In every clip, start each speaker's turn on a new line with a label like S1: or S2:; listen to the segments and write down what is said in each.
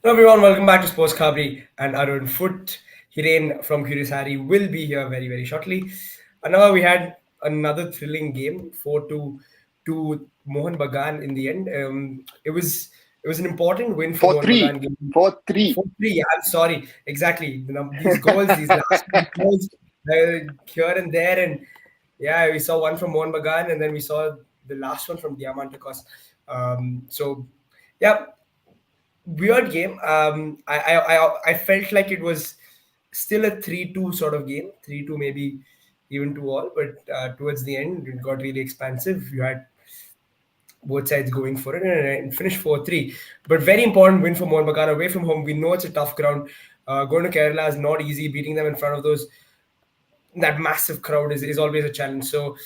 S1: Hello everyone, welcome back to Sports Khabri and Arun Foot. Hiren from Curious Harry will be here very, very shortly. And now we had another thrilling game, 4-2 to Mohun Bagan in the end. It was an important win for Mohun
S2: 4-3.
S1: Bagan. Game
S2: 4-3.
S1: 4-3, yeah, I'm sorry. Exactly. These goals, these last few goals here and there. And yeah, we saw one from Mohun Bagan and then we saw the last one from Diamantakos. Yeah, weird game. I felt like it was still a 3-2 sort of game, 3-2 maybe even 2-all, but towards the end it got really expansive. You had both sides going for it and finished 4-3. But very important win for Mohun Bagan away from home. We know it's a tough ground. Going to Kerala is not easy. Beating them in front of that massive crowd is always a challenge. So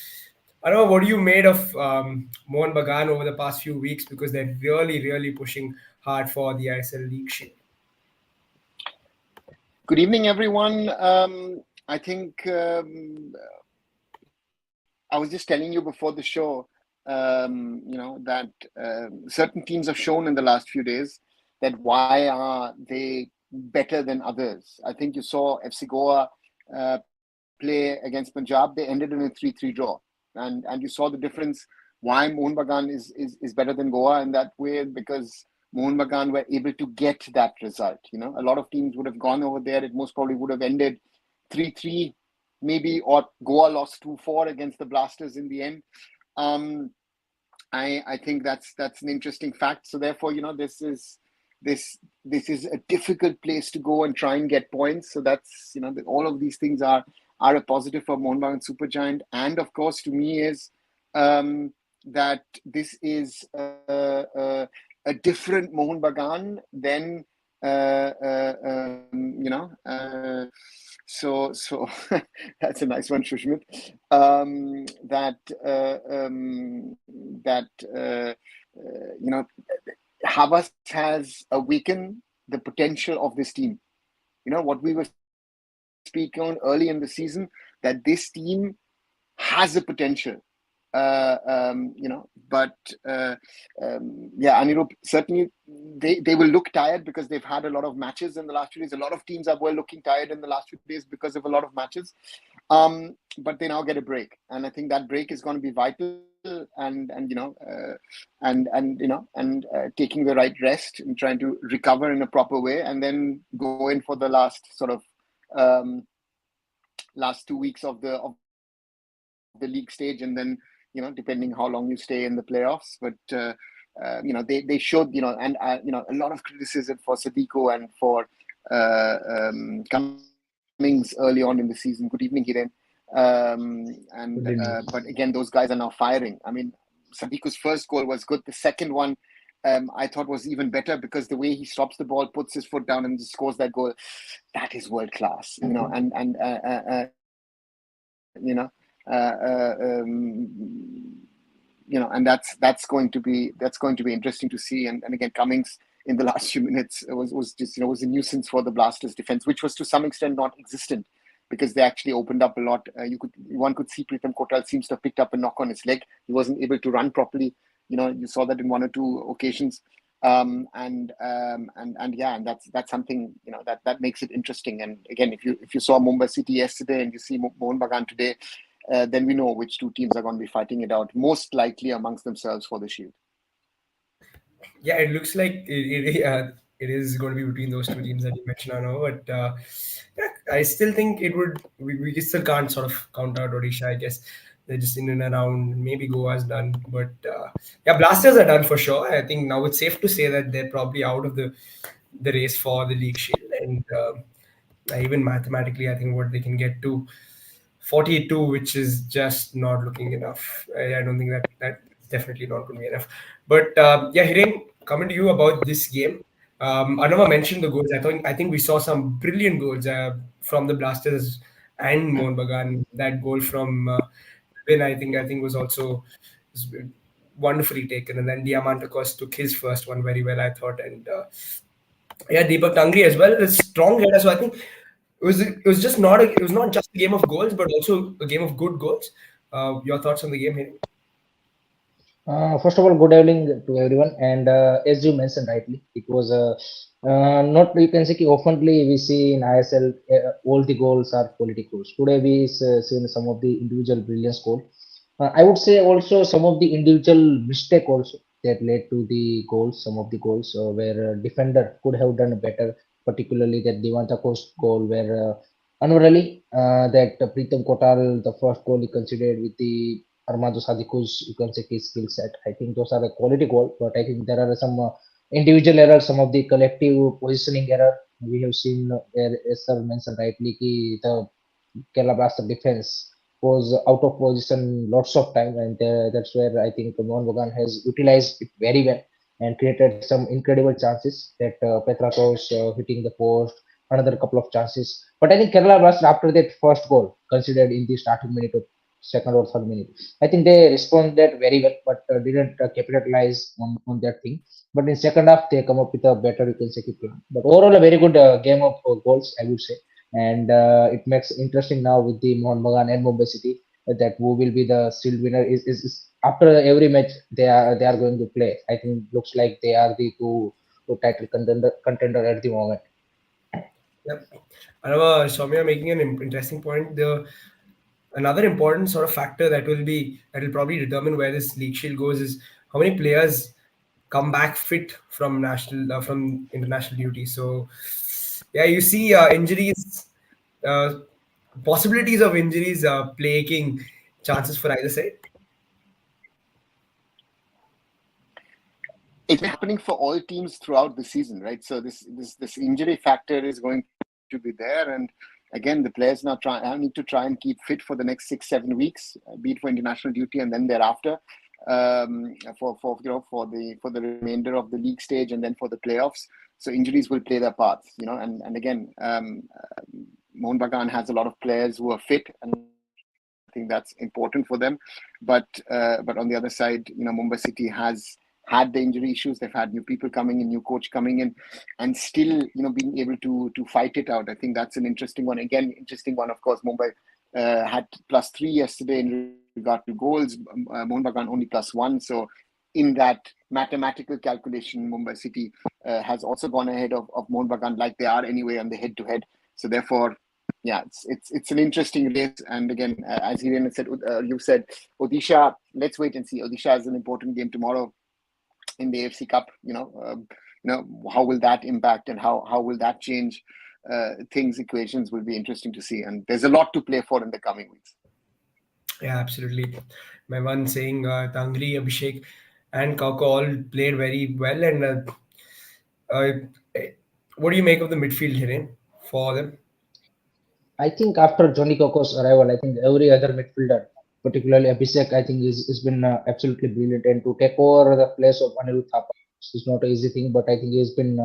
S1: I don't know what you made of Mohun Bagan over the past few weeks because they're really, really pushing hard for the ISL League Shield.
S2: Good evening, everyone. I think I was just telling you before the show, that certain teams have shown in the last few days that why are they better than others. I think you saw FC Goa play against Punjab. They ended in a 3-3 draw, and you saw the difference. Why Mohun Bagan is better than Goa in that way, because Mohun Bagan were able to get that result. A lot of teams would have gone over there. It most probably would have ended 3-3, maybe, or Goa lost 2-4 against the Blasters in the end. I think that's an interesting fact. So therefore, this is a difficult place to go and try and get points. So that's all of these things are a positive for Mohun Bagan Super Giant, and of course to me is that this is a different Mohun Bagan than so that's a nice one, Shushmit. Havas has awakened the potential of this team. What we were speaking on early in the season, that this team has a potential. Anirudh, certainly they will look tired because they've had a lot of matches in the last few days. A lot of teams were looking tired in the last few days because of a lot of matches. But they now get a break, and I think that break is going to be vital. And taking the right rest and trying to recover in a proper way, and then go in for the last sort of last 2 weeks of the league stage, and then depending how long you stay in the playoffs. But they showed, and a lot of criticism for Sadiko and for Cummings early on in the season. Good evening, Hiren. But again, those guys are now firing. I mean, Sadiko's first goal was good. The second one, I thought was even better, because the way he stops the ball, puts his foot down, and scores that goal, that is world class. And that's going to be interesting to see. And again, Cummings in the last few minutes was just was a nuisance for the Blasters defense, which was to some extent not existent, because they actually opened up a lot. One could see Pritham Kotal seems to have picked up a knock on his leg. He wasn't able to run properly. You saw that in one or two occasions. And that's something that makes it interesting. And again, if you saw Mumbai City yesterday and you see Mohun Bagan today, then we know which two teams are going to be fighting it out, most likely amongst themselves for the Shield.
S1: Yeah, it looks like it is going to be between those two teams that you mentioned, I know. But yeah, I still think it would. We still can't sort of count out Odisha. I guess they're just in and around. Maybe Goa's done, but yeah, Blasters are done for sure. I think now it's safe to say that they're probably out of the race for the league shield, and even mathematically, I think what they can get to 42, which is just not looking enough. I don't think that's definitely not going to be enough. But yeah, Hiren, coming to you about this game. Anova mentioned the goals. I think we saw some brilliant goals from the Blasters and Mohun Bagan. That goal from Vin, I think was also wonderfully taken. And then Diamantakos took his first one very well, I thought. And yeah, Deepak Tangri as well. A strong header. So I think it was not just a game of goals, but also a game of good goals. Your thoughts on the game here?
S3: First of all, good evening to everyone. And as you mentioned rightly, it was not, you can say, oftenly we see in ISL all the goals are quality goals. Today we seen some of the individual brilliance goal. I would say also some of the individual mistake also that led to the goals. Some of the goals where defender could have done better, particularly that Devanta Coast goal where unwarily that Pritam Kotal the first goal he considered with the Armando Sadiko's, you can say, his skill set. I think those are a quality goal, but I think there are some individual errors, some of the collective positioning error. We have seen, as sir mentioned rightly, the Kerala Blaster defense was out of position lots of time, and that's where I think Mohun Bagan has utilized it very well and created some incredible chances. That Petratos hitting the post, another couple of chances. But I think Kerala Blaster after that first goal considered in the starting minute of second or third minute, I think they responded very well, but didn't capitalize on that thing. But in second half, they come up with a better, you can say, plan. But overall, a very good game of goals, I would say. And it makes interesting now with the Mohun Bagan and Mumbai City that who will be the still winner is after every match they are going to play. I think looks like they are the two title contender at the moment.
S1: Yep. However, Soumya making an interesting point. The another important sort of factor that will probably determine where this league shield goes is how many players come back fit from from international duty. So yeah, you see injuries, uh, possibilities of injuries plaguing chances for either side.
S2: It's happening for all teams throughout the season, right? So this injury factor is going to be there, and again, the players now need to try and keep fit for the next 6-7 weeks, be it for international duty and then thereafter, for the remainder of the league stage and then for the playoffs. So injuries will play their parts, and again, Mohun Bagan has a lot of players who are fit, and I think that's important for them. But on the other side, Mumbai City has had the injury issues. They've had new people coming in, new coach coming in, and still, being able to fight it out. I think that's an interesting one. Again, interesting one. Of course, Mumbai had +3 yesterday in regard to goals. Mohun Bagan only +1. So, in that mathematical calculation, Mumbai City has also gone ahead of Mohun Bagan, like they are anyway on the head-to-head. So, therefore, yeah, it's an interesting race. And again, as Hiren said, you said Odisha. Let's wait and see. Odisha has an important game tomorrow in the AFC Cup. How will that impact and how will that change things? Equations will be interesting to see, and there's a lot to play for in the coming weeks.
S1: Yeah, absolutely. My one saying Tangri, Abhishek, and Kauko all played very well. And uh, what do you make of the midfield, Hiren, for them?
S3: I think after Johnny Coco's arrival, I think every other midfielder, particularly Abhishek, I think is been absolutely brilliant. And to take over the place of Anirudh Thapa is not an easy thing, but I think he's been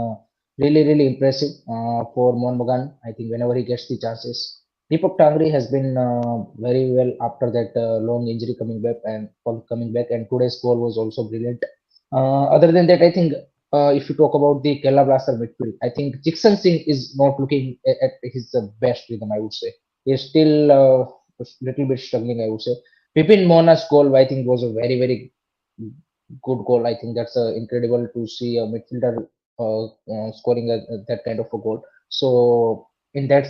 S3: really, really impressive for Mohun Bagan. I think whenever he gets the chances, Deepak Tangri has been very well after that long injury coming back, and today's goal was also brilliant. Other than that, I think if you talk about the Kerala Blaster midfield, I think Jixon Singh is not looking at his best rhythm, I would say. He's still a little bit struggling, I would say. Pipin Mona's goal, I think, was a very, very good goal. I think that's incredible to see a midfielder scoring that kind of a goal. So in that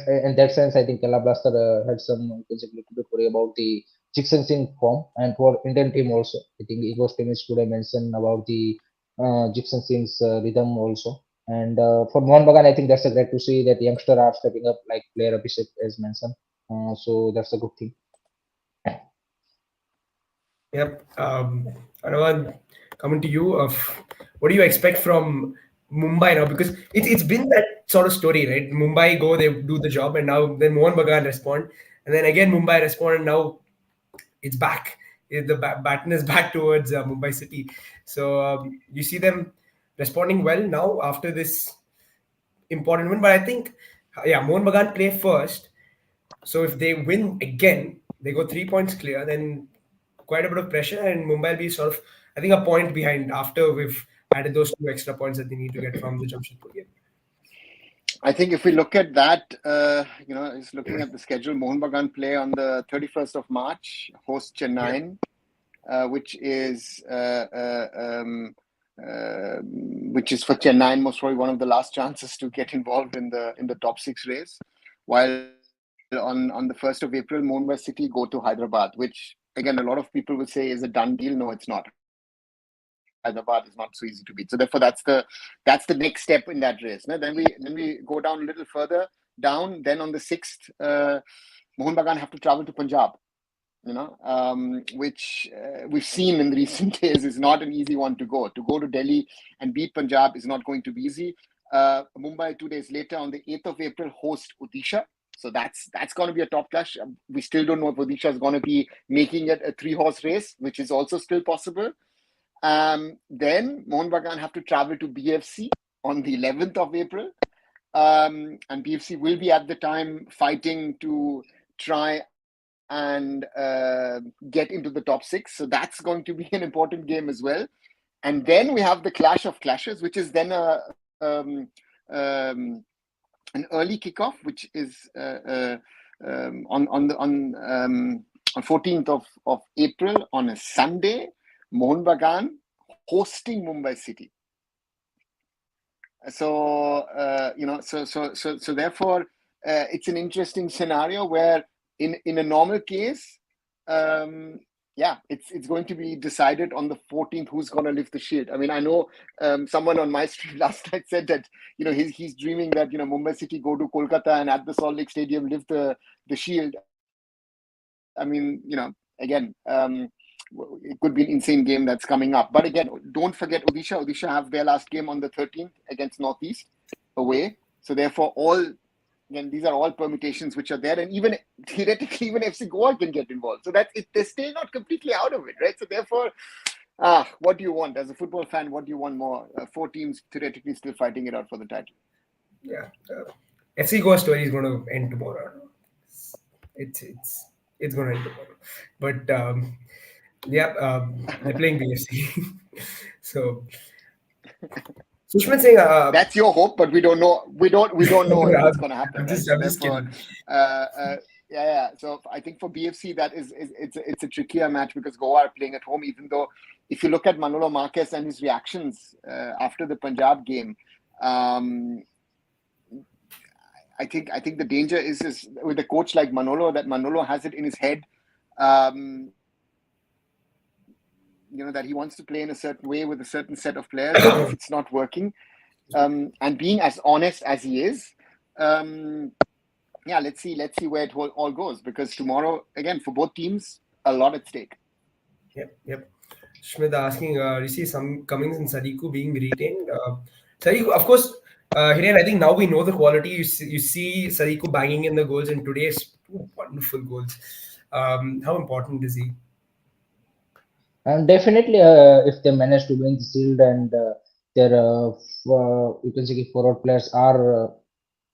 S3: sense, I think Kerala Blaster had some a little bit worry about the Jixon Singh form, and for Indian team also. I think Igor Stimis today mentioned about the Gibson Singh's rhythm also. And for Mohun Bagan, I think that's a great to see that youngster are stepping up, like player Abhishek as mentioned. So that's a good thing.
S1: Yep. Anavan, coming to you, what do you expect from Mumbai now? Because it's been that sort of story, right? Mumbai go, they do the job, and now then Mohun Bagan respond, and then again Mumbai respond, and now it's back. The baton is back towards Mumbai City. So you see them responding well now after this important win. But I think, yeah, Mohun Bagan play first. So if they win again, they go 3 points clear, then quite a bit of pressure, and Mumbai will be sort of, I think, a point behind after we've added those 2 extra points that they need to get from the Jamshedpur game.
S2: I think if we look at that, is looking at the schedule. Mohun Bagan play on the 31st of March, host Chennai.
S1: Yeah.
S2: which is for Chennai, and most probably one of the last chances to get involved in the top six race. While on the 1st of April, Mumbai City go to Hyderabad, which again a lot of people will say is a done deal. No, it's not. Hyderabad is not so easy to beat. So therefore, that's the next step in that race. No? Then we go down a little further down. Then on the 6th, Mohun Bagan have to travel to Punjab. Which we've seen in the recent days is not an easy one to go. To go to Delhi and beat Punjab is not going to be easy. Mumbai 2 days later on the 8th of April host Odisha. So that's going to be a top clash. We still don't know if Odisha is going to be making it a 3-horse race, which is also still possible. Then Mohun Bagan have to travel to BFC on the 11th of April. And BFC will be at the time fighting to try and get into the top 6. So that's going to be an important game as well. And then we have the clash of clashes, which is then an early kickoff, which is on 14th of April on a Sunday. Mohun Bagan hosting Mumbai City. So so therefore it's an interesting scenario where in a normal case, it's going to be decided on the 14th who's going to lift the shield. I mean, I know someone on my stream last night said that he's dreaming that Mumbai City go to Kolkata and at the Salt Lake Stadium lift the shield. I mean, again, it could be an insane game that's coming up. But again, don't forget Odisha. Odisha have their last game on the 13th against Northeast away. So therefore, again, these are all permutations which are there, and even theoretically, even FC Goa can get involved. So that's it. They're still not completely out of it, right? So therefore, what do you want as a football fan? What do you want more? 4 teams theoretically still fighting it out for the title.
S1: Yeah, FC Goa story is going to end tomorrow. It's going to end tomorrow, but they're playing BFC. So Sushman saying,
S2: that's your hope, but we don't know. We don't know if it's going to happen.
S1: I'm just
S2: therefore,
S1: kidding.
S2: So I think for BFC that it's a trickier match because Goa are playing at home. Even though, if you look at Manolo Marquez and his reactions after the Punjab game, I think the danger is with a coach like Manolo, that Manolo has it in his head, that he wants to play in a certain way with a certain set of players. If it's not working, and being as honest as he is, let's see where it all goes, because tomorrow again for both teams a lot at stake.
S1: Yep. Shmita asking, you see some Cummings and Sadiku being retained. Sadiku, of course, Hiren, I think now we know the quality. You see Sadiku banging in the goals, and today's 2 wonderful goals. How important is he?
S3: And definitely, if they manage to win the shield and their you can say forward players are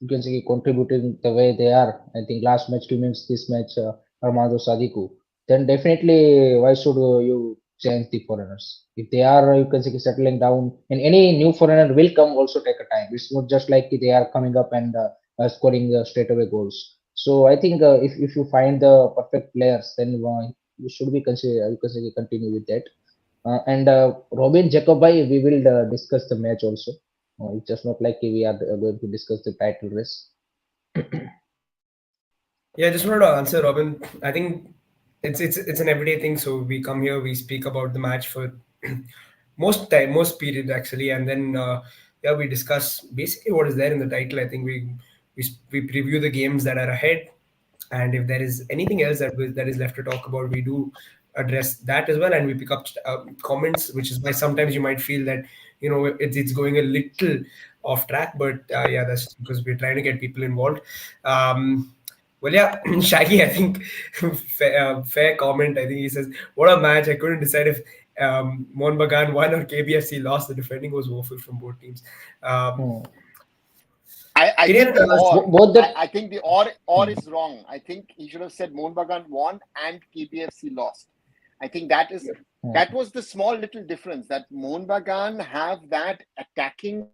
S3: you can say contributing the way they are. I think last match to means this match Armando Sadiku. Then definitely, why should you change the foreigners? If they are you can say settling down, and any new foreigner will come also take a time. It's not just like they are coming up and scoring straight away goals. So I think if you find the perfect players, then you should be consider continue with that. And Robin Jacobi, we will discuss the match also. It's just not like we are going to discuss the title race.
S1: Yeah, I just wanted to answer, Robin. I think it's an everyday thing. So we come here, we speak about the match for most period actually, and then we discuss basically what is there in the title. I think we preview the games that are ahead, and if there is anything else that is left to talk about, we do address that as well, and we pick up comments, which is why sometimes you might feel that it's going a little off track, but that's because we're trying to get people involved. Well, yeah, Shaggy, I think fair comment. I think he says, "What a match! I couldn't decide if Mohun Bagan won or KBFC lost. The defending was woeful from both teams."
S2: I think I think the or is wrong. I think he should have said Mohun Bagan won and KBFC lost. I think that was the small little difference, that Mohun Bagan have that attacking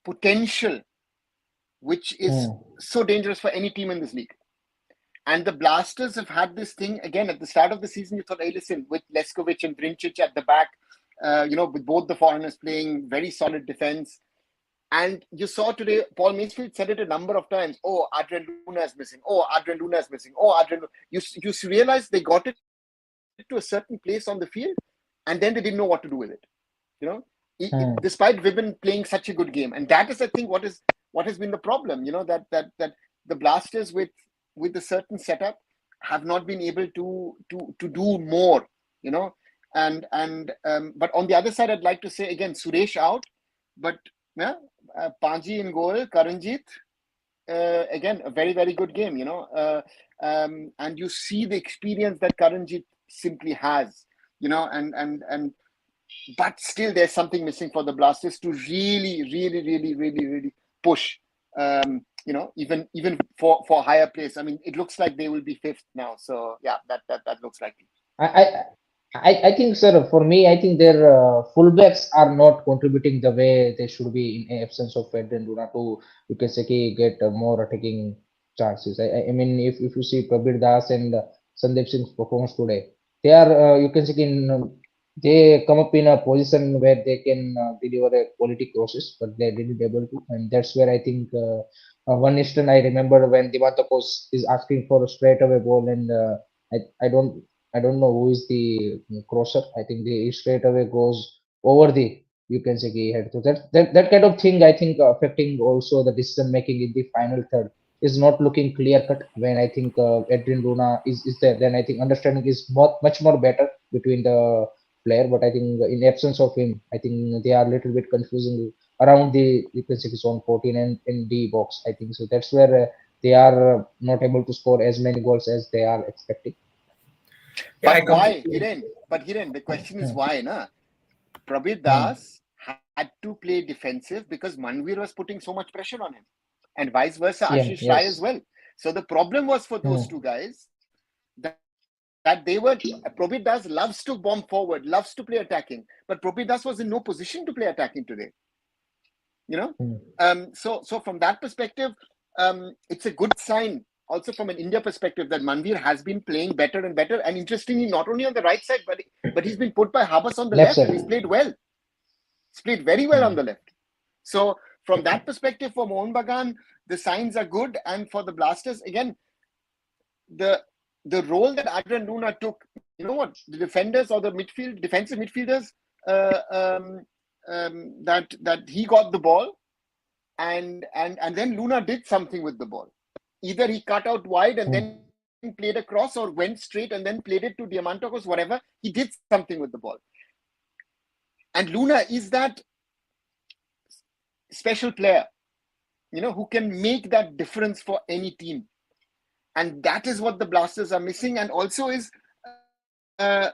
S2: potential, which is so dangerous for any team in this league. And the Blasters have had this thing again at the start of the season. You thought, hey, listen, with Leskovic and Vrincic at the back, with both the foreigners playing, very solid defense. And you saw today, Paul Mansfield said it a number of times. Oh, Adrian Luna is missing. Oh, Adrian Luna is missing. Oh, You realize they got it to a certain place on the field, and then they didn't know what to do with it. You know, despite Vibin playing such a good game, and that is, I think, what has been the problem. That the Blasters with a certain setup have not been able to do more. But on the other side, I'd like to say again, Suresh out, but yeah, Panji in goal, Karanjit, again, a very, very good game, and you see the experience that Karanjit simply has, but still there's something missing for the Blasters to really, really, really, really, really push, even for higher place. I mean, it looks like they will be fifth now. So yeah, that looks likely.
S3: I think, sir, for me, I think their fullbacks are not contributing the way they should be in absence of Edwin Luna to, you can say, get more attacking chances. I mean, if you see Prabir Das and Sandeep Singh's performance today, they are, you can say, they come up in a position where they can deliver a quality crosses, but they didn't able to, and that's where I think one instant I remember when Divantakos is asking for a straightaway ball, and I don't know who is the crosser. I think the straight away goes over the, you can say, key head. So that kind of thing, I think, affecting also the decision making in the final third is not looking clear cut. When I think Edwin Luna is there, then I think understanding is much more better between the player. But I think in absence of him, I think they are a little bit confusing around the, you can say, zone 14 and in the box. I think so. That's where they are not able to score as many goals as they are expecting.
S1: Yeah, I
S2: But why,
S1: completely.
S2: Hiren? The question is why, na? Prabir Das had to play defensive because Manvir was putting so much pressure on him, and vice versa,
S3: Yeah,
S2: Ashish Rai as
S3: yes.
S2: well. So the problem was for those two guys that they were. Prabir Das loves to bomb forward, loves to play attacking, but Prabir Das was in no position to play attacking today. So from that perspective, it's a good sign. Also from an India perspective, that Manvir has been playing better and better, and interestingly, not only on the right side, but he's been put by Habas on the
S3: Left
S2: left, and
S3: side.
S2: he's played well. He's played very well on the left. So from that perspective, for Mohun Bagan, the signs are good, and for the Blasters, again, the role that Adrian Luna took, you know what, the defenders or the defensive midfielders, that he got the ball, and then Luna did something with the ball. Either he cut out wide and then played across, or went straight and then played it to Diamantokos, whatever. He did something with the ball. And Luna is that special player, who can make that difference for any team. And that is what the Blasters are missing. And also is, that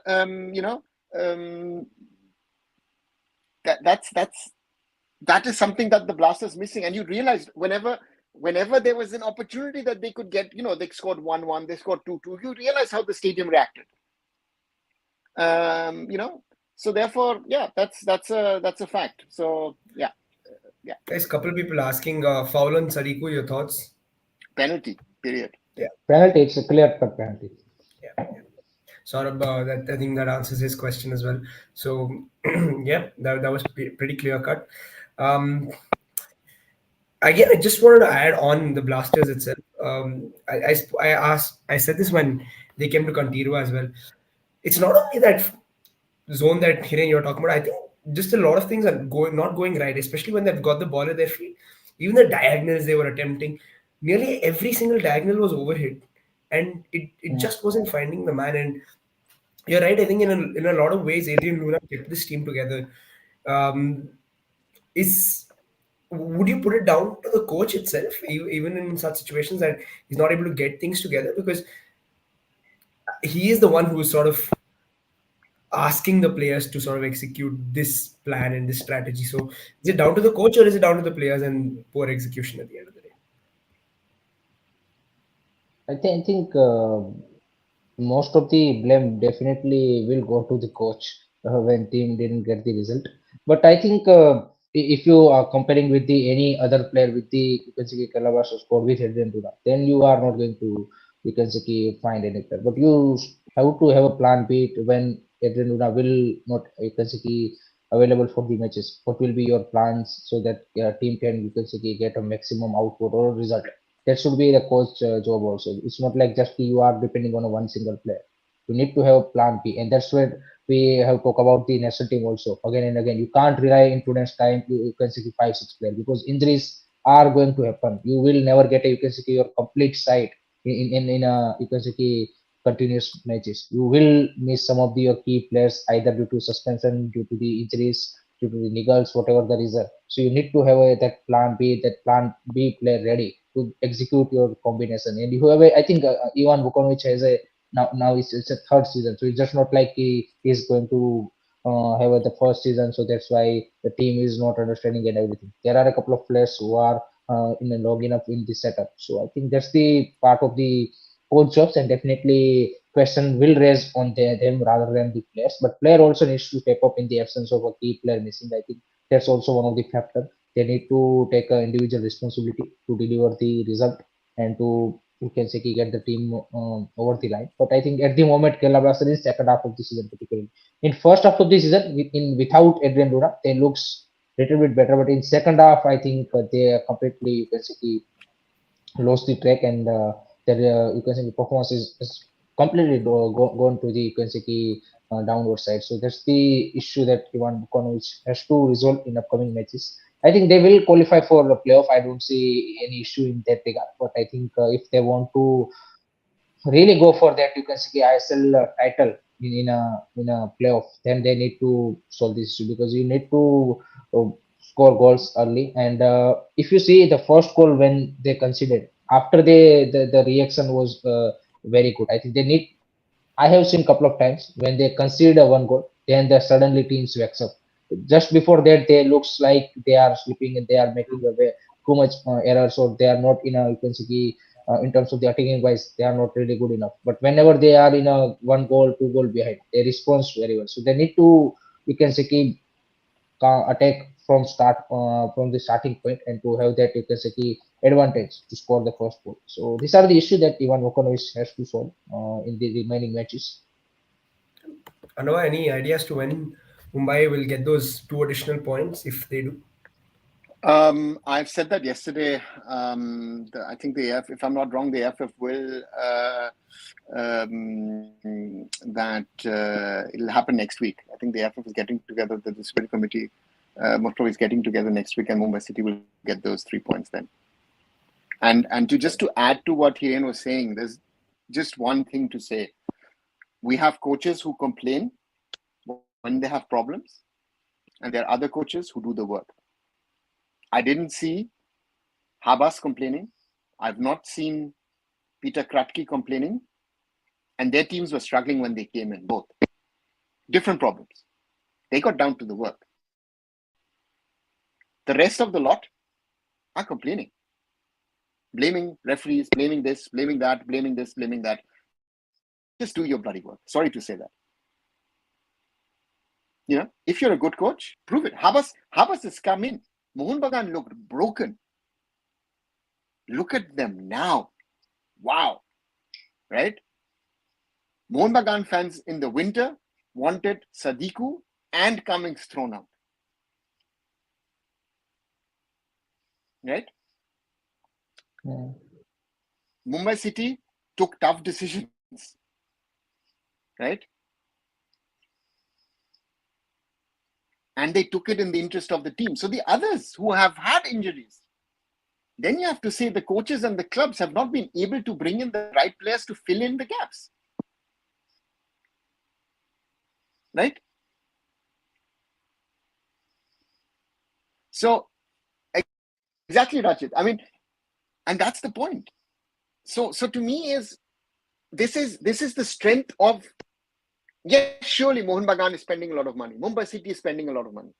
S2: is something that the Blasters missing. And you realized whenever there was an opportunity that they could get, they scored 1-1, they scored 2-2, you realize how the stadium reacted. So therefore, yeah, that's a fact. So yeah.
S1: There's a couple of people asking, foul on Sadiku, your thoughts?
S2: Penalty, period.
S1: Yeah.
S3: Penalty, it's a clear cut penalty.
S1: Yeah. Sort of that, I think that answers his question as well. So yeah, that was pretty clear cut. Again, I just wanted to add on the Blasters itself. I said this when they came to Contiru as well. It's not only that zone that Hiren you're talking about. I think just a lot of things are not going right, especially when they've got the ball at their feet. Even the diagonals they were attempting, nearly every single diagonal was overhit, and it just wasn't finding the man. And you're right. I think in a lot of ways, Adrian Luna kept this team together. Um, is Would you put it down to the coach itself, even in such situations that he's not able to get things together, because he is the one who is sort of asking the players to sort of execute this plan and this strategy. So is it down to the coach or is it down to the players and poor execution at the end of the day?
S3: I think most of the blame definitely will go to the coach when team didn't get the result. But I think if you are comparing with the any other player with the, you can say, Calabas squad with Adrian Duda, then you are not going to you can say find any player. But you have to have a plan B when Adrian Luna will not you can say available for the matches. What will be your plans so that your team can you can say get a maximum output or result? That should be the coach job also. It's not like just you are depending on a one single player. You need to have a plan B, and that's where we have talked about the national team also again and again. You can't rely in today's time you can say 5 6 players because injuries are going to happen. You will never get a you can say your complete side in a you can say continuous matches. You will miss some of the your key players either due to suspension, due to the injuries, due to the niggles, whatever the reason. So you need to have that plan B, that plan B player ready to execute your combination. And you have I think Ivan Vukovic has a now it's a third season, so it's just not like he is going to have the first season, so that's why the team is not understanding and everything. There are a couple of players who are in a long enough in the setup, so I think that's the part of the coach jobs, and definitely question will raise on them rather than the players. But player also needs to step up in the absence of a key player missing. I think that's also one of the factor. They need to take an individual responsibility to deliver the result and to you can say get the team over the line. But I think at the moment Kerala Blasters in second half of the season particularly. In first half of the season, without Adrian Luna, they looks little bit better. But in second half, I think they are completely you can say lost the track, and their you can say the performance is completely gone to the you can say downward side. So that's the issue that Ivan Vukovic has to resolve in upcoming matches. I think they will qualify for the playoff. I don't see any issue in that regard. But I think if they want to really go for that you can say ISL title in a playoff, then they need to solve this issue because you need to uh, score goals early. And if you see the first goal when they conceded, after the reaction was very good. I think they need. I have seen couple of times when they concede a one goal, then the suddenly teams wax up. Just before that, they looks like they are sleeping and they are making away too much errors, or they are not in a you can say in terms of the attacking wise, they are not really good enough. But whenever they are in a one goal, two goal behind, they respond very well. So they need to you can say attack from the starting point and to have that you can say advantage to score the first goal. So these are the issues that Ivan Vukovic has to solve in the remaining matches.
S1: Anova, any ideas to when Mumbai will get those two additional points if they do?
S2: I've said that yesterday. I think the AIFF, if I'm not wrong, the AIFF will it'll happen next week. I think the AIFF is getting together. The disciplinary committee, most probably is getting together next week, and Mumbai City will get those 3 points then. And to add to what Hiren was saying, there's just one thing to say. We have coaches who complain when they have problems, and there are other coaches who do the work. I didn't see Habas complaining. I've not seen Peter Kratky complaining. And their teams were struggling when they came in, both. Different problems. They got down to the work. The rest of the lot are complaining. Blaming referees, blaming this, blaming that, blaming this, blaming that. Just do your bloody work. Sorry to say that. If you're a good coach, prove it. Habas has come in. Mohun Bagan looked broken. Look at them now. Wow. Right? Mohun Bagan fans in the winter wanted Sadiku and Cummings thrown out. Right?
S3: Yeah.
S2: Mumbai City took tough decisions. Right? And they took it in the interest of the team. So the others who have had injuries, then you have to say the coaches and the clubs have not been able to bring in the right players to fill in the gaps. Right? So, exactly, Rachit. I mean, and that's the point. So to me this is the strength of, yes, surely Mohun Bagan is spending a lot of money. Mumbai City is spending a lot of money.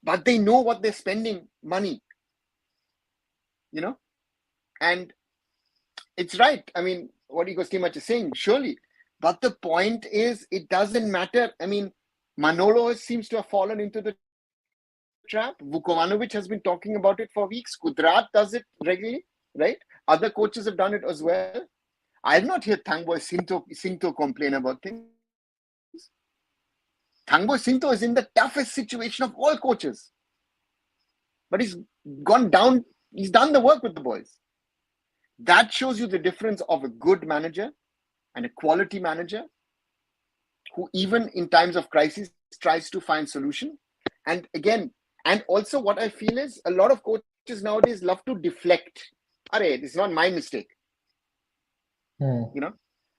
S2: But they know what they're spending money. And it's right. I mean, what Igor Stimac is saying, surely. But the point is, it doesn't matter. I mean, Manolo seems to have fallen into the trap. Vukovanovic has been talking about it for weeks. Kudrat does it regularly, right? Other coaches have done it as well. I've not heard Thangboy Sinto complain about things. Thangboy Sinto is in the toughest situation of all coaches. But he's gone down, he's done the work with the boys. That shows you the difference of a good manager and a quality manager who even in times of crisis tries to find solution. And again, and also what I feel is a lot of coaches nowadays love to deflect. It's not my mistake.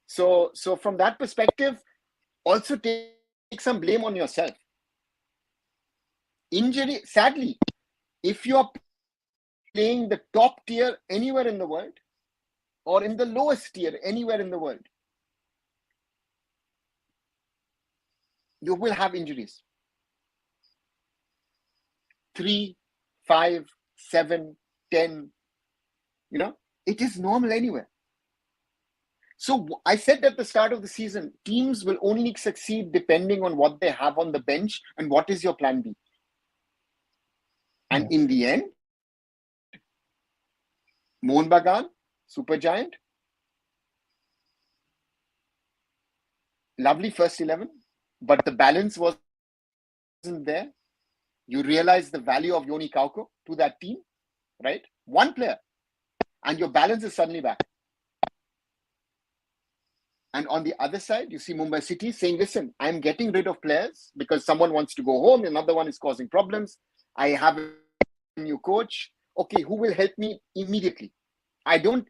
S2: So from that perspective, also take some blame on yourself. Injury, sadly, if you are playing the top tier anywhere in the world or in the lowest tier anywhere in the world, you will have injuries. 3, 5, 7, 10, it is normal anywhere. So I said at the start of the season, teams will only succeed depending on what they have on the bench and what is your plan B. And in the end, Mohun Bagan, Super Giant, lovely first 11, but the balance wasn't there. You realize the value of Yoni Kauko to that team, right? One player, and your balance is suddenly back. And on the other side, you see Mumbai City saying, listen, I'm getting rid of players because someone wants to go home, another one is causing problems. I have a new coach. Okay, who will help me immediately? I don't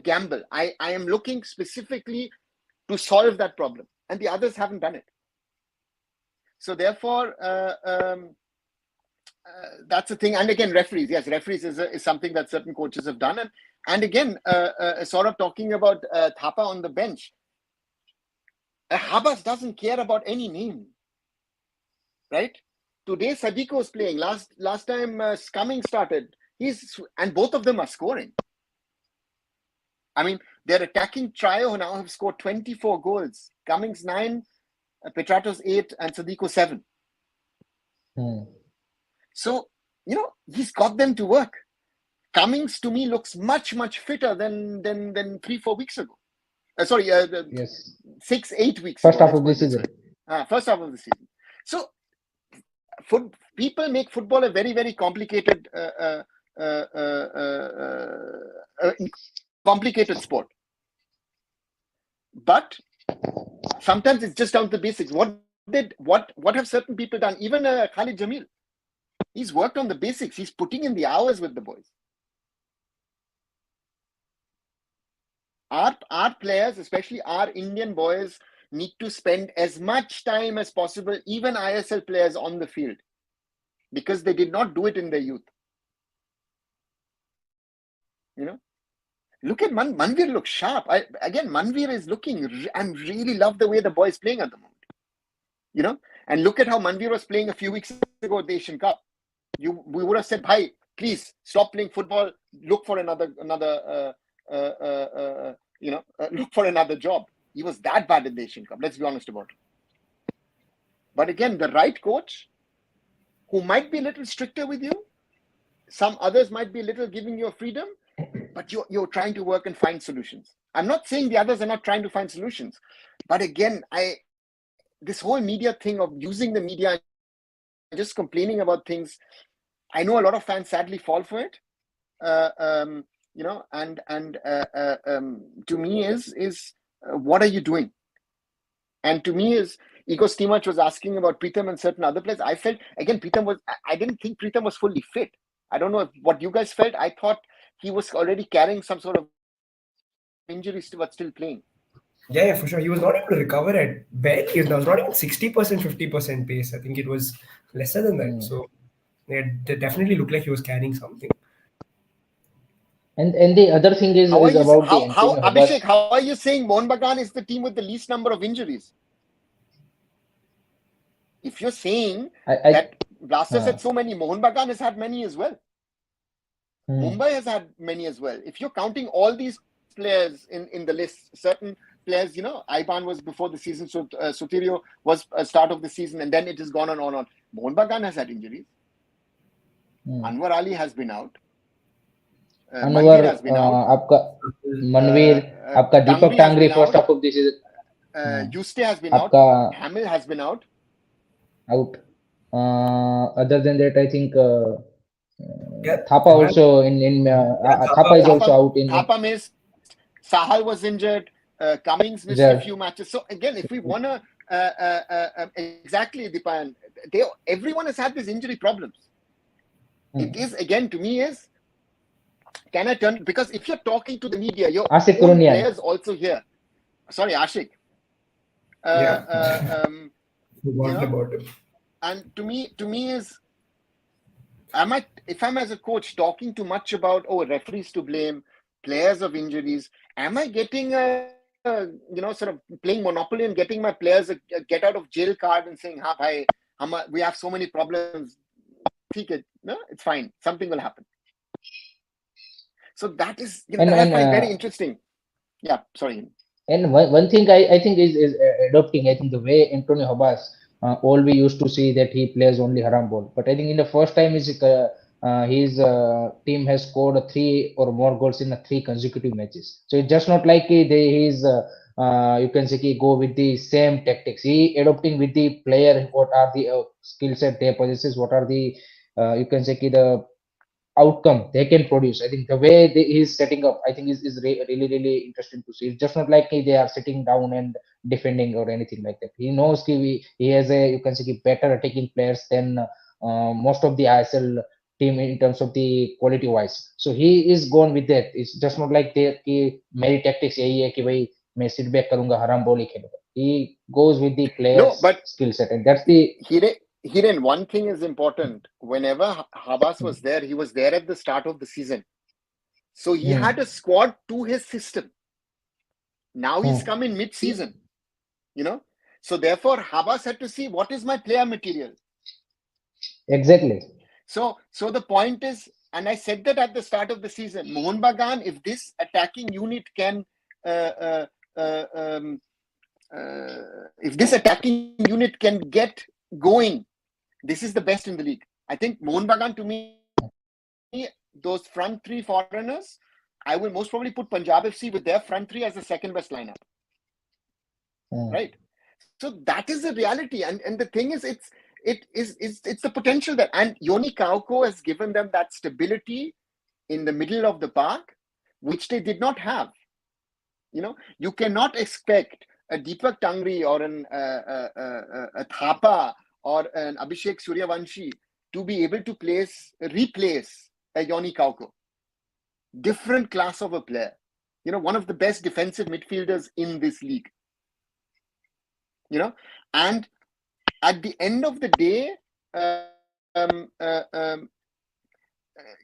S2: gamble. I am looking specifically to solve that problem. And the others haven't done it. So therefore, that's the thing. And again, referees. Yes, referees is something that certain coaches have done. And again, sort of talking about Thapa on the bench. Habas doesn't care about any name, right? Today, Sadiko is playing. Last time Cummings started, and both of them are scoring. I mean, their attacking trio now have scored 24 goals. Cummings 9, Petratos 8, and Sadiko 7. So, he's got them to work. Cummings to me looks much, much fitter than 3-4 weeks ago. 6-8 weeks
S3: First
S2: ago.
S3: half of the season.
S2: First half of the season. So, people make football a very, very complicated, complicated sport. But sometimes it's just down to the basics. What have certain people done? Even Khalid Jamil, he's worked on the basics. He's putting in the hours with the boys. Our players, especially our Indian boys, need to spend as much time as possible, even ISL players, on the field, because they did not do it in their youth. Look at Manvir looks sharp. Manvir is looking, and really love the way the boy is playing at the moment. And look at how Manvir was playing a few weeks ago at the Asian Cup. We would have said, "Bhai, please stop playing football. Look for another look for another job." He was that bad at the Asian Cup. Let's be honest about it. But again, the right coach, who might be a little stricter with you, some others might be a little giving you a freedom, but you're trying to work and find solutions. I'm not saying the others are not trying to find solutions, but again, this whole media thing of using the media and just complaining about things, I know a lot of fans sadly fall for it. To me is what are you doing? And to me is Ego Steamach was asking about Pritham and certain other players. I felt again I didn't think Pritham was fully fit. I don't know what you guys felt. I thought he was already carrying some sort of injuries but still playing.
S1: Yeah, for sure. He was not able to recover at barely. He was not even 60%, 50% pace. I think it was lesser than that. So they definitely looked like he was carrying something.
S3: And the other thing is about the entry.
S2: Abhishek, how are you saying Mohun Bagan is the team with the least number of injuries? If you're saying that Blasters had so many, Mohun Bagan has had many as well. Mumbai has had many as well. If you're counting all these players in the list, certain players, Aiban was before the season, so Sotirio was start of the season, and then it has gone on. Mohun Bagan has had injuries. Anwar Ali has been out.
S3: Anwar,
S2: Manvir has been out.
S3: आपका मनवीर, आपका दीपक
S2: Tangri has
S3: Tangri
S2: been
S3: first
S2: out.
S3: Half of this is
S2: Yuste has been out.
S3: आपका
S2: Hamill has been out.
S3: out. Other than that, I think
S1: Yeah,
S3: Thapa
S1: Jamal.
S3: also
S1: Yeah,
S3: Thapa is also
S2: Thapa,
S3: out in
S2: Thapa missed. Sahal was injured. Cummings missed a
S3: there.
S2: few matches. So again, if we want to exactly, Dipan, everyone has had these injury problems. It is again to me is, can I turn, because if you're talking to the media, your
S3: Asif
S2: own
S3: Kurunian.
S2: players also here. Sorry, Ashik.
S1: Yeah.
S2: You know,
S1: about him.
S2: and to me is, if I'm as a coach talking too much about referees to blame, players of injuries, am I getting sort of playing monopoly and getting my players a get out of jail card and saying, "Ha, bhai, we have so many problems. No, it's fine. Something will happen." So that is, that I
S3: And
S2: find very interesting. Yeah, sorry.
S3: and one thing I think is adopting. I think the way Antonio Habas, all we used to see that he plays only haram ball, but I think in the first time his team has scored three or more goals in three consecutive matches. So it's just not like he's you can say he go with the same tactics. He adopting with the player what are the skill set they possesses, what are the you can say the outcome they can produce. I think the way he's setting up, I think is really really interesting to see. It's just not like they are sitting down and defending or anything like that. He knows he has a you can say better attacking players than most of the ISL team in terms of the quality wise. So he is gone with that. It's just not like they कि मेरी tactics यही है कि भाई मैं sit back करूंगा हराम ball ही खेलूंगा. He goes with the
S2: No,
S3: players
S2: but
S3: skill set, and that's the
S2: Hiren, one thing is important. Whenever Habas was there, he was there at the start of the season. So he had a squad to his system. Now he's come in mid-season, So therefore, Habas had to see what is my player material.
S3: exactly.
S2: So the point is, and I said that at the start of the season, Mohun Bagan, if this attacking unit can, if this attacking unit can get going, this is the best in the league. I think Mohun Bagan, to me, those front three foreigners, I will most probably put Punjab FC with their front three as the second best lineup. Right? So that is the reality. And the thing is, it's the potential that, and Yoni Kauko has given them that stability in the middle of the park, which they did not have. You cannot expect a Deepak Tangri or a Thapa or an Abhishek Suryavanshi to be able to replace a Yoni Kauko. Different class of a player. One of the best defensive midfielders in this league. And at the end of the day,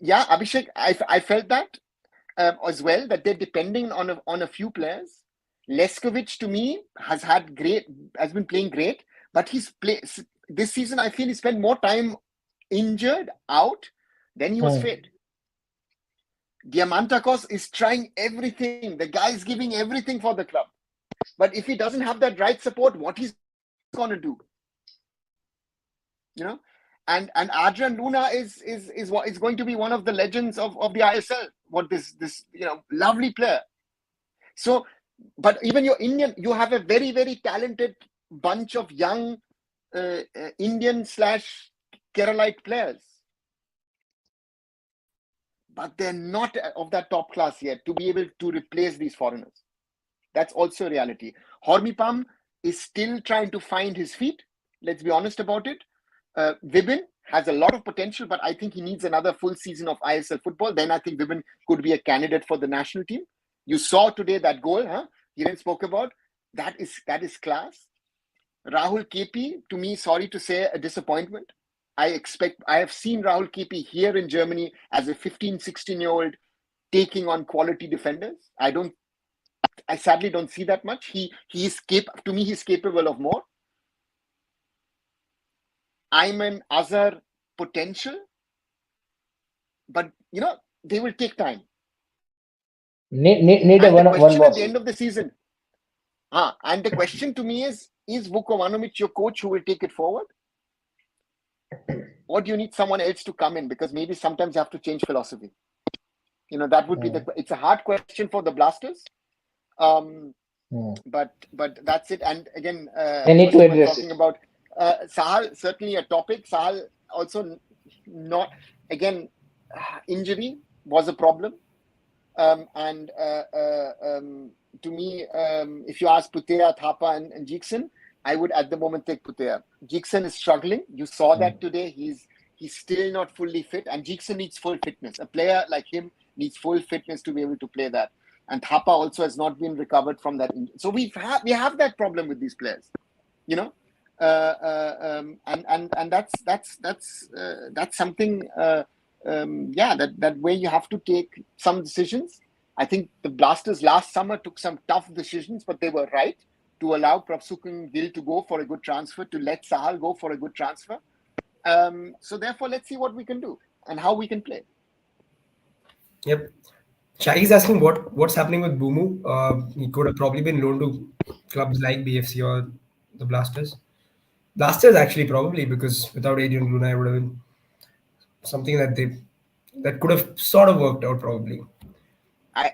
S2: Abhishek, I felt that as well, that they're depending on a few players. Leskovic, to me, has been playing great, but this season, I feel he spent more time injured out than he was fit. Diamantakos is trying everything. The guy is giving everything for the club. But if he doesn't have that right support, what he's going to do? And Adrian Luna is going to be one of the legends of the ISL. What this lovely player. So, but even your Indian, you have a very very talented bunch of young Indian / Keralite players, but they're not of that top class yet to be able to replace these foreigners. That's also a reality. Hormipam is still trying to find his feet. Let's be honest about it. Vibin has a lot of potential, but I think he needs another full season of ISL football. Then I think Vibin could be a candidate for the national team. You saw today that goal, Hiren spoke about. That is class. Rahul KP, to me, sorry to say, a disappointment. I have seen Rahul KP here in Germany as a 15, 16-year-old taking on quality defenders. I sadly don't see that much. He's capable of more. Ayman Azhar potential, but they will take time.
S3: Need
S2: and
S3: one
S2: the question
S3: more
S2: at the end of the season. And the question to me is Vukovanovic your coach who will take it forward? Or do you need someone else to come in? Because maybe sometimes you have to change philosophy. That would be it's a hard question for the Blasters. But that's it. And again,
S3: they need to
S2: we're
S3: address
S2: talking
S3: it.
S2: about Sahal, certainly a topic. Sahal also not, again, injury was a problem. And to me, if you ask Putea, Thapa, and Jeekson, I would at the moment take Putea. Jeekson is struggling. You saw that today. He's still not fully fit, and Jeekson needs full fitness. A player like him needs full fitness to be able to play that. And Thapa also has not been recovered from that injury. So we have that problem with these players, and that's something. That way you have to take some decisions. I think the Blasters last summer took some tough decisions, but they were right to allow Prabhsukhan Gill to go for a good transfer, to let Sahal go for a good transfer. So therefore, let's see what we can do and how we can play.
S1: Yep. Shaggy's asking what's happening with Bumu. He could have probably been loaned to clubs like BFC or the Blasters. Blasters actually probably, because without Adrian Luna, it would have been something that could have sort of worked out probably.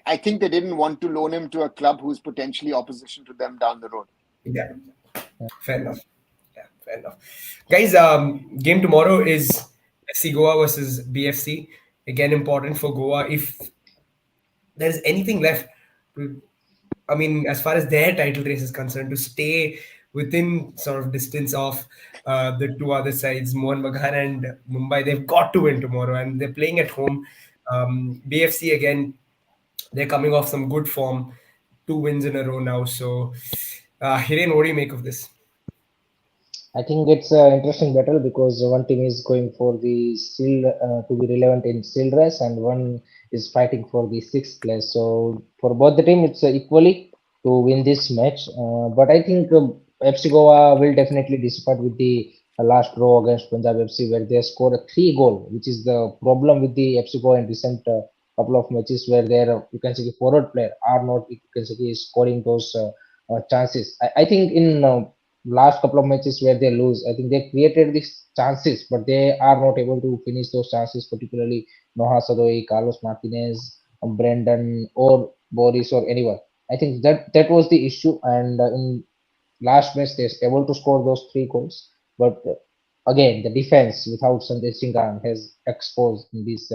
S2: I think they didn't want to loan him to a club who's potentially opposition to them down the road.
S1: Yeah, fair enough. Yeah, fair enough. Guys, game tomorrow is FC Goa versus BFC. Again, important for Goa. If there's anything left, I mean, as far as their title race is concerned, to stay within sort of distance of the two other sides, Mohun Bagan and Mumbai, they've got to win tomorrow, and they're playing at home. BFC again, they're coming off some good form, 2 wins in a row now. So, Hiren, what do you make of this?
S3: I think it's an interesting battle because one team is going for the still to be relevant in still race, and one is fighting for the sixth place. So for both the team, it's equally to win this match. But I think FC Goa will definitely disappoint with the last draw against Punjab FC, where they scored a 3 goal, which is the problem with the FC Goa in recent couple of matches, where their you can say the forward player are not you can say scoring those chances. I think in last couple of matches where they lose, I think they created these chances, but they are not able to finish those chances, particularly Noha Sadoi, Carlos Martinez, Brendan, or Boris, or anyone. I think that was the issue, and in last match they were able to score those 3 goals, but again the defense without Sanjay Singhan has exposed in this,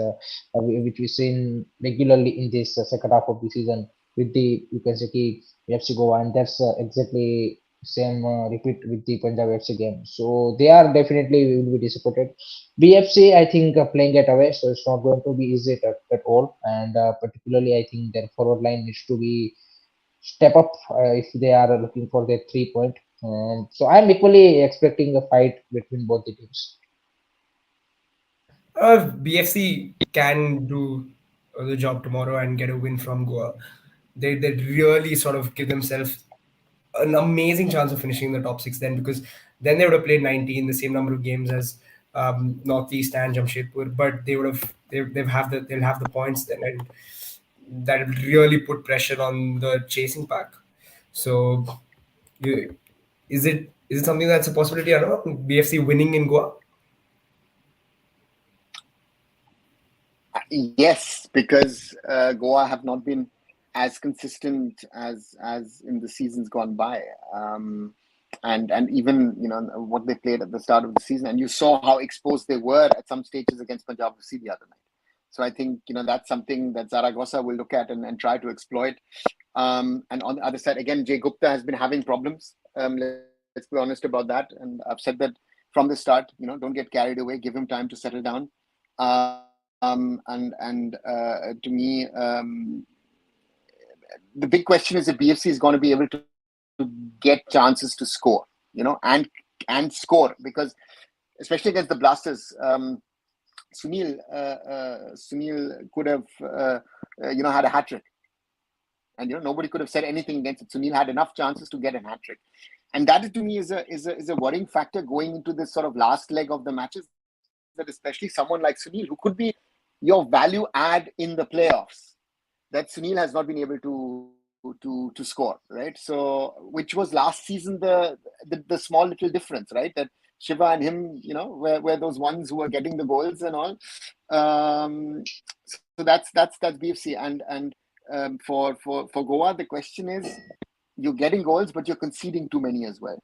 S3: which we seen regularly in this second half of the season with the you can say FC Goa, and that's exactly same repeat with the Punjab FC game. So they are definitely will be disappointed. BFC, I think, playing it away, so it's not going to be easy at all. And particularly, I think their forward line needs to be step up if they are looking for their 3 point. So I'm equally expecting a fight between both the teams.
S1: BFC can do the job tomorrow and get a win from Goa. They really sort of give themselves an amazing chance of finishing in the top 6 then, because then they would have played 19, the same number of games as Northeast and Jamshedpur, but they would have they'll have the points then, and that will really put pressure on the chasing pack. So, is it something that's a possibility? I don't know. BFC winning in Goa.
S2: Yes, because Goa have not been as consistent as in the seasons gone by, and even what they played at the start of the season, and you saw how exposed they were at some stages against Punjab FC the other night. So I think that's something that Zaragoza will look at and try to exploit. And on the other side, again, Jay Gupta has been having problems. Let's be honest about that, and I've said that from the start. Don't get carried away. Give him time to settle down. To me, the big question is if BFC is going to be able to get chances to score, and score, because especially against the Blasters, Sunil could have had a hat trick, and nobody could have said anything against it. Sunil had enough chances to get a hat trick, and that to me is a worrying factor going into this sort of last leg of the matches. That especially someone like Sunil, who could be your value add in the playoffs, that Sunil has not been able to score, right? So, which was last season the small little difference, right? That Shiva and him, were those ones who were getting the goals and all. that's BFC. And for Goa, the question is, you're getting goals, but you're conceding too many as well.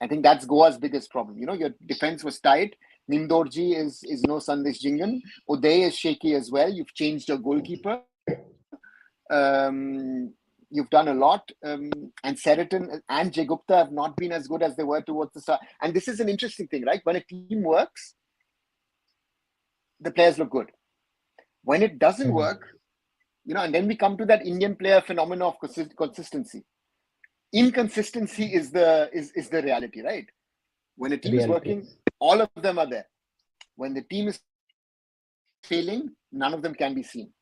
S2: I think that's Goa's biggest problem. Your defense was tight. Nimdorji is no Sandesh Jingan. Uday is shaky as well. You've changed your goalkeeper. You've done a lot. And Seriton and Jay Gupta have not been as good as they were towards the start. And this is an interesting thing, right? When a team works, the players look good. When it doesn't work, and then we come to that Indian player phenomenon of consistency. Inconsistency is the reality, right? When a team is working, all of them are there. When the team is failing, none of them can be seen.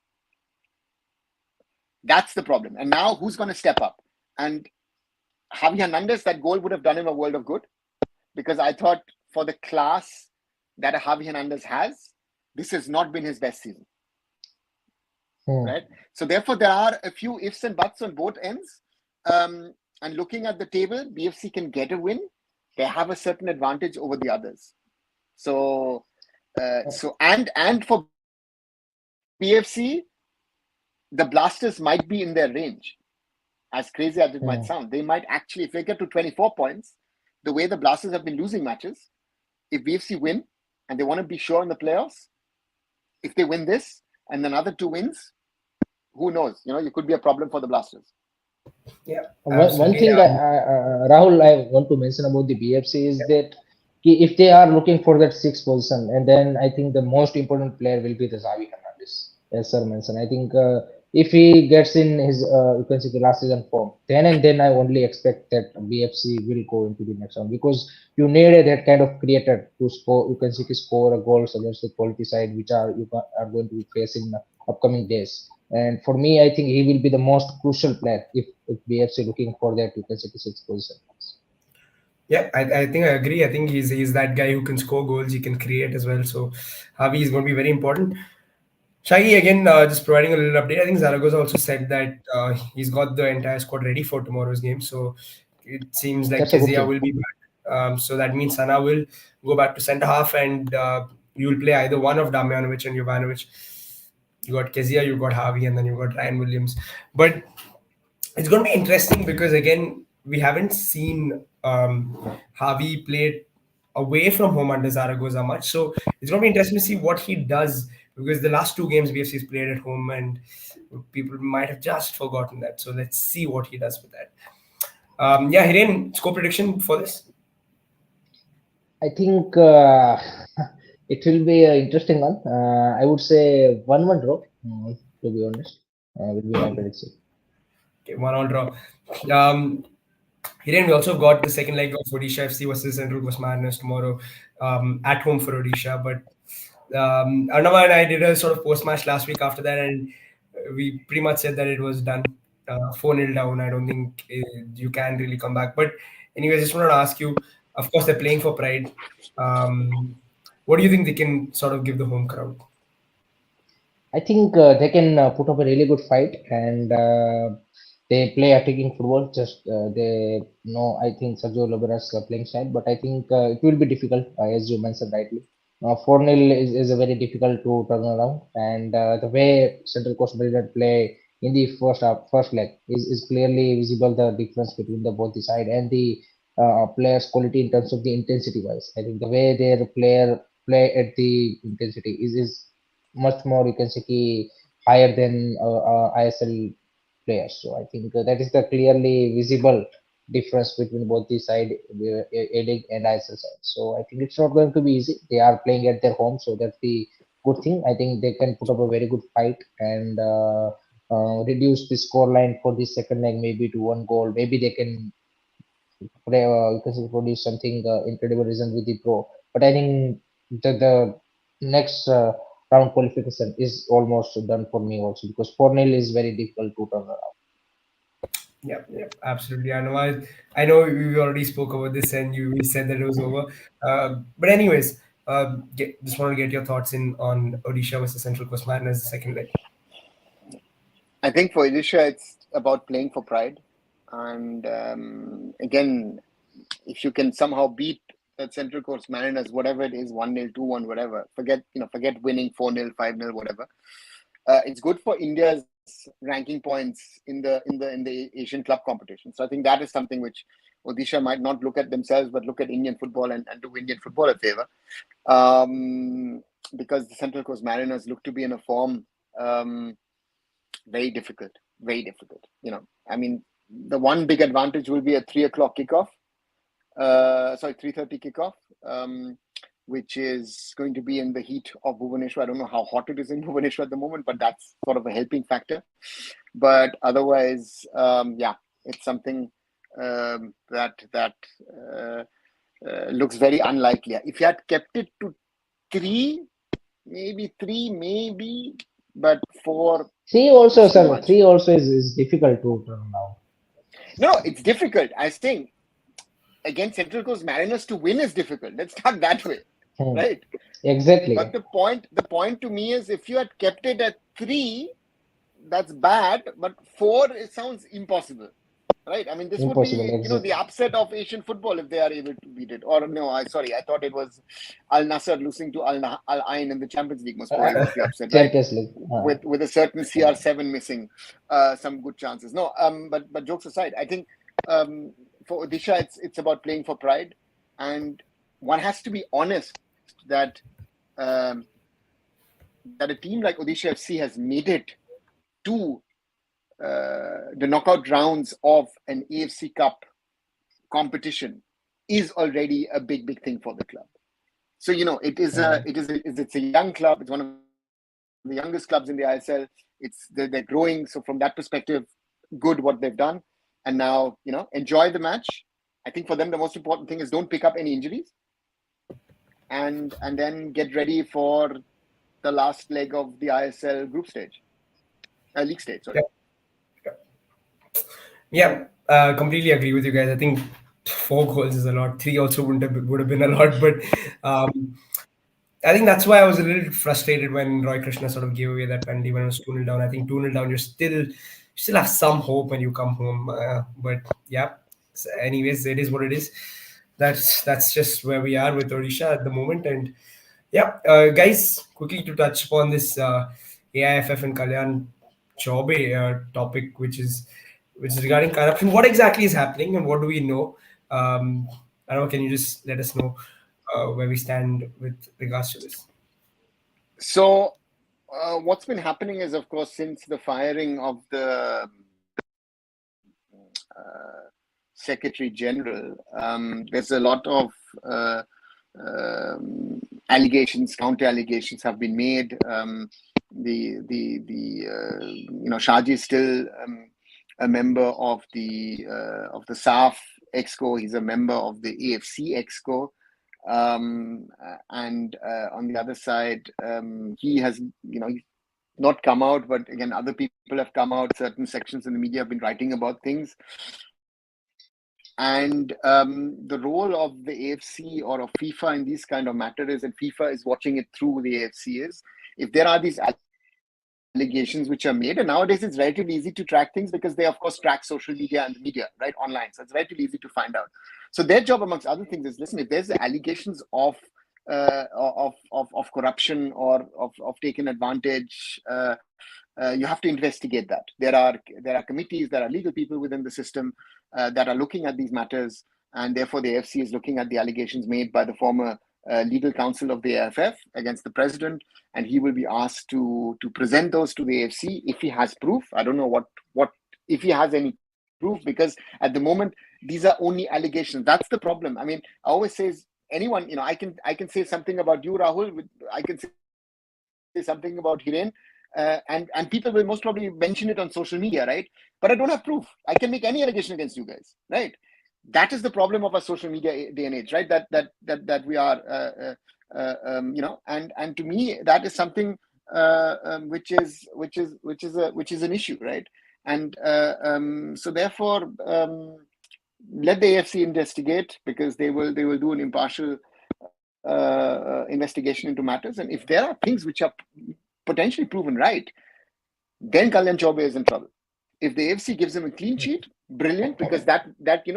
S2: That's the problem. And now who's going to step up? And Javi Hernandez, that goal would have done him a world of good, because I thought for the class that a Javi Hernandez has, this has not been his best season. Right? So therefore, there are a few ifs and buts on both ends. And looking at the table, BFC can get a win. They have a certain advantage over the others. So and for BFC, the Blasters might be in their range. As crazy as it might sound, they might actually, if they get to 24 points, the way the Blasters have been losing matches, if BFC win and they want to be sure in the playoffs, if they win this and another 2 wins, who knows? It could be a problem for the Blasters.
S1: Yeah.
S3: One thing, Rahul, I want to mention about the BFC is that if they are looking for that 6th position, and then I think the most important player will be the Xavi Hernandez, as sir mentioned. I think if he gets in his, you can see the last season form, then I only expect that BFC will go into the next round, because you need that kind of creator to score. You can see score a goals against the quality side, which are going to be facing upcoming days. And for me, I think he will be the most crucial player if BFC looking for that, you can say, the 6th position.
S1: Yeah, I think I agree. I think he's that guy who can score goals, he can create as well. So Javi is going to be very important. Shaggy, again, just providing a little update. I think Zaragoza also said that he's got the entire squad ready for tomorrow's game. So it seems like
S3: That's a good
S1: Kezia
S3: thing.
S1: will be back. So that means Sana will go back to centre half, and you will play either one of Damjanovic and Jovanovic. You got Kezia, you got Javi, and then you got Ryan Williams. But it's going to be interesting because, again, we haven't seen Javi play away from home under Zaragoza much. So it's going to be interesting to see what he does, because the last 2 games BFC's played at home and people might have just forgotten that. So let's see what he does with that. Hiren, score prediction for this?
S3: I think it will be an interesting one. I would say 1-1 draw, to be honest. Will be my prediction.
S1: Okay, 1-1 draw. Hiren, we also got the second leg of Odisha FC versus Central Coast Mariners tomorrow at home for Odisha. But Arnava and I did a sort of post-match last week after that, and we pretty much said that it was done. 4-0 down. I don't think you can really come back. But anyways, just wanted to ask you, of course, they're playing for pride. What do you think they can sort of give the home crowd?
S3: I think they can put up a really good fight, and they play attacking football. Just they know, I think, Sergio Lobera's playing style, but I think it will be difficult, as you mentioned rightly. 4-0 is a very difficult to turn around, and the way Central Coast Mariners play in the first leg is clearly visible, the difference between the both the side and the players' quality in terms of the intensity wise. I think the way their player play at the intensity is much more, you can say, higher than ISL players. So I think that is the clearly visible difference between both the side, A-League and ISL side. So I think it's not going to be easy. They are playing at their home, so that's the good thing. I think they can put up a very good fight and reduce the score line for the second leg maybe to 1 goal. Maybe they can play, you can say, produce something incredible result with the draw. But I think the next round qualification is almost done for me also, because 4-0 is very difficult to turn around.
S1: Yeah, absolutely. I know we already spoke about this, and we said that it was over. But anyways, just want to get your thoughts on Odisha versus Central Coast Mariners, the second leg.
S2: I think for Odisha, it's about playing for pride, and again, if you can somehow beat the Central Coast Mariners, whatever it is, 1-0, 2-1, whatever. Forget winning 4-0, 5-0, whatever. It's good for India's ranking points in the Asian club competition. So I think that is something which Odisha might not look at themselves, but look at Indian football and do Indian football a favor. Because the Central Coast Mariners look to be in a form very difficult. I mean, the one big advantage will be a 3:00 kickoff. 3:30 kickoff, which is going to be in the heat of Bhubaneswar. I don't know how hot it is in Bhubaneswar at the moment, but that's sort of a helping factor. But otherwise, it's something that looks very unlikely. If you had kept it to three, maybe, but 4.
S3: Three also,
S2: is too
S3: sir.
S2: much.
S3: Three also is difficult to turn now.
S2: No, it's difficult. I think against Central Coast Mariners to win is difficult. Let's start that way, right?
S3: Exactly.
S2: But the point to me is, if you had kept it at 3, that's bad. But 4, it sounds impossible, right? I mean, this
S3: Impossible,
S2: would be
S3: exactly.
S2: the upset of Asian football if they are able to beat it. Or no, I thought it was Al Nassr losing to Al Ain in the Champions League most probably was the upset, right?
S3: Champions League.
S2: With a certain CR7 missing some good chances. No, but jokes aside, I think for Odisha, it's about playing for pride, and one has to be honest that that a team like Odisha FC has made it to the knockout rounds of an AFC Cup competition is already a big thing for the club. So it's a young club. It's one of the youngest clubs in the ISL. They're growing. So from that perspective, good what they've done. And now, enjoy the match. I think for them, the most important thing is don't pick up any injuries. And then get ready for the last leg of the ISL group stage. League stage, sorry.
S1: Yeah, completely agree with you guys. I think 4 goals is a lot. 3 also would have been a lot, but I think that's why I was a little frustrated when Roy Krishna sort of gave away that penalty when it was 2-0 down. I think 2-0 down, you still have some hope when you come home. But yeah, so anyways, it is what it is. That's just where we are with Odisha at the moment. And yeah, guys, quickly to touch upon this AIFF and Kalyan Chaube topic, which is regarding corruption. What exactly is happening, and what do we know? I don't know. Can you just let us know where we stand with regards to this?
S2: So, what's been happening is, of course, since the firing of the Secretary General, there's a lot of allegations, counter allegations have been made. Shaji is still a member of the SAF Exco. He's a member of the AFC Exco. And on the other side, he has, not come out, but again, other people have come out. Certain sections in the media have been writing about things. And the role of the AFC or of FIFA in these kind of matters, and FIFA is watching it through the AFC, is if there are these allegations which are made, and nowadays it's relatively easy to track things because they, of course, track social media and the media, right, online. So it's relatively easy to find out. So their job, amongst other things, is listen, if there's allegations of corruption or of taking advantage, you have to investigate that. There are committees, there are legal people within the system that are looking at these matters, and therefore the AFC is looking at the allegations made by the former legal counsel of the AIFF against the president, and he will be asked to present those to the AFC if he has proof. I don't know what if he has any proof, because at the moment these are only allegations. That's the problem. I mean, I always say, anyone, I can say something about you, Rahul. I can say something about Hiren, and people will most probably mention it on social media, right? But I don't have proof. I can make any allegation against you guys, right? That is the problem of our social media day and age, right? That we are, and to me that is something which is an issue, right? And so therefore, let the AFC investigate, because they will do an impartial investigation into matters, and if there are things which are potentially proven right, then Kalyan Chaube is in trouble. If the AFC gives him a clean sheet, brilliant, because that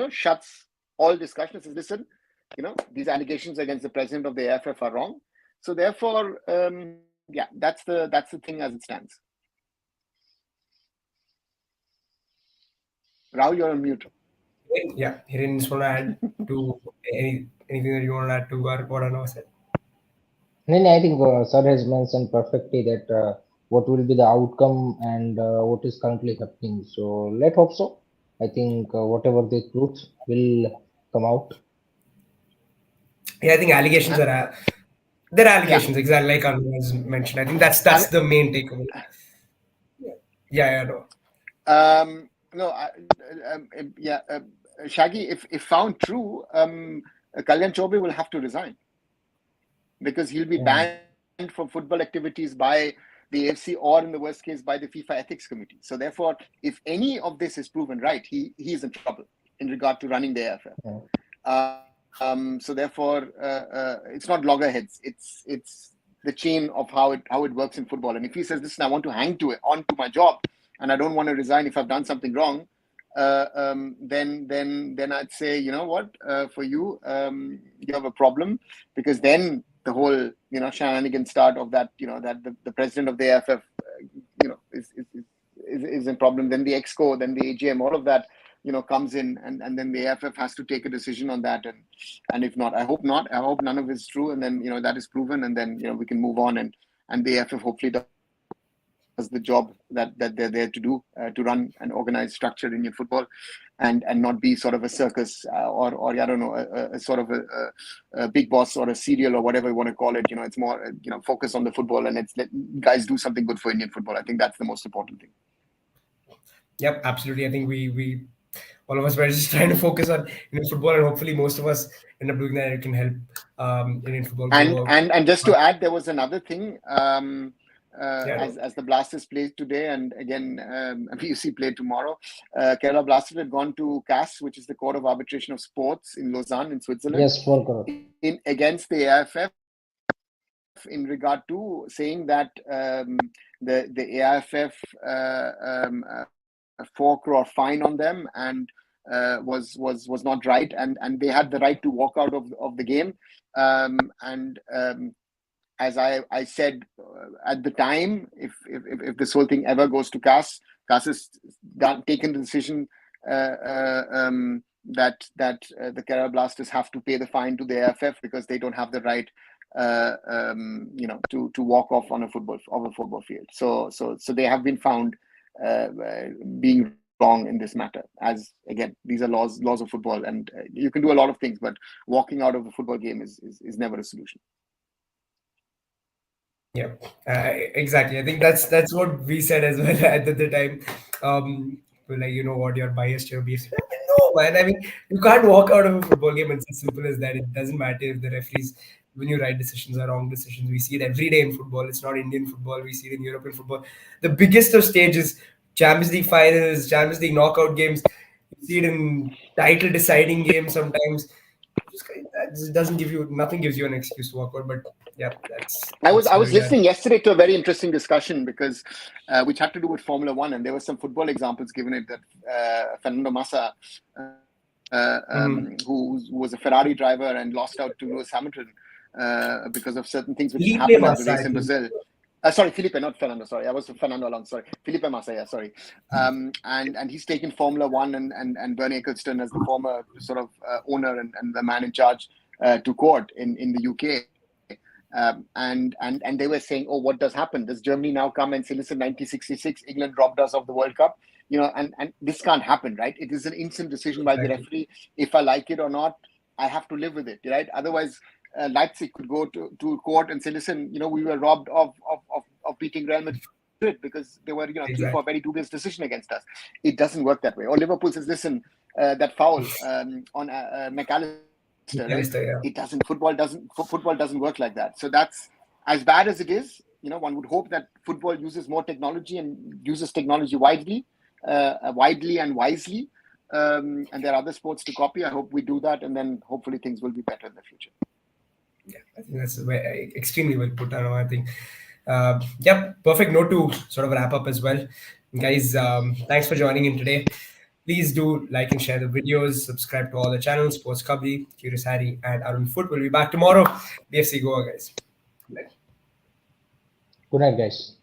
S2: shuts all discussion. Says, listen, these allegations against the president of the AIFF are wrong. So therefore, that's the thing as it stands. Rahul, you're on mute.
S1: Yeah, he didn't just want to add to anything that you want to add to what Arnav said.
S3: Then I think Sir has mentioned perfectly that what will be the outcome and what is currently happening. So let hope so. I think whatever the truth will come out.
S1: Yeah, I think allegations
S2: Uh,
S1: are they're
S2: yeah.
S1: allegations, exactly like Arnav has mentioned. I think
S2: I
S1: that's the main takeaway. Yeah, no.
S2: No, yeah, Shaggy, if found true, Kalyan Chobe will have to resign because he'll be
S3: Yeah.
S2: banned from football activities by the AFC or, in the worst case, by the FIFA Ethics Committee. So, therefore, if any of this is proven right, he is in trouble in regard to running the AIFF.
S3: Yeah.
S2: So, therefore, it's not loggerheads. It's the chain of how it works in football. And if he says, "Listen, I want to hang to it on to my job, and I don't want to resign if I've done something wrong," then I'd say, you know what, for you, you have a problem, because then the whole shenanigan start of that, that the president of the AFF is in problem. Then the exco, then the AGM, all of that comes in, and then the AFF has to take a decision on that. And if not, I hope not. I hope none of it is true, and then that is proven, and then we can move on, and the AFF hopefully does the job that they're there to do, to run an organized, structured Indian football, and not be sort of a circus, or I don't know, a sort of a big boss or a serial or whatever you want to call it. It's more focus on the football, and let guys do something good for Indian football. I think that's the most important thing.
S1: Yep, absolutely. I think we all of us were just trying to focus on Indian football, and hopefully most of us end up doing that. It can help Indian football grow.
S2: And just to add, there was another thing.
S1: Yeah,
S2: As the Blasters played today, and again BUC played tomorrow, Kerala Blasters had gone to CAS, which is the Court of Arbitration of Sports in Lausanne, in Switzerland,
S3: Yes, 4 crore.
S2: against the AIFF, in regard to saying that the AIFF 4 crore fine on them, and was not right, and they had the right to walk out of the game, and as I said at the time, if this whole thing ever goes to CAS has taken the decision that the Kerala Blasters have to pay the fine to the AIFF, because they don't have the right to walk off on a football field. So they have been found being wrong in this matter, as again these are laws of football, and you can do a lot of things, but walking out of a football game is never a solution.
S1: yeah, exactly. I think that's what we said as well at the time. We're like, what, you're biased, you're biased. No, man. I mean, you can't walk out of a football game. It's as simple as that. It doesn't matter if the referees, when you right decisions are wrong decisions. We see it every day in football. It's not Indian football. We see it in European football. The biggest of stages, Champions League finals, Champions League knockout games. You see it in title deciding games sometimes. That doesn't give you, nothing gives you an excuse to walk out. But yeah,
S2: I was
S1: where we are.
S2: listening yesterday to a very interesting discussion, because which had to do with Formula One, and there were some football examples given it, that Fernando Massa, who was a Ferrari driver and lost out to Lewis Hamilton because of certain things which
S1: Felipe
S2: happened at
S1: Massa,
S2: the
S1: I
S2: race in
S1: think.
S2: Brazil. Sorry, Felipe, not Fernando. Sorry, I was Fernando Alonso. Sorry, Felipe Massa. Yeah, sorry. And he's taken Formula One and Bernie Ecclestone, as the former sort of owner and the man in charge, to court in the UK. And they were saying, oh, what does happen? Does Germany now come and say, listen, 1966, England dropped us off the World Cup? And this can't happen, right? It is an instant decision by the referee. If I like it or not, I have to live with it, right? Otherwise, Leipzig could go to court and say, listen, we were robbed of beating Real Madrid because there were 3-4 very dubious decisions against us. It doesn't work that way. Or Liverpool says, listen, that foul on McAllister, right?
S1: Yeah.
S2: It doesn't. Football doesn't work like that. So that's, as bad as it is. One would hope that football uses more technology and uses technology widely and wisely. And there are other sports to copy. I hope we do that, and then hopefully things will be better in the future.
S1: Yeah, I think that's extremely well put. I think, perfect note to sort of wrap up as well. Guys, thanks for joining in today. Please do like and share the videos, subscribe to all the channels, Sports Kabli, Curious Harry, and Arun Foot. We'll be back tomorrow. BFC Goa, guys.
S3: Good night, guys.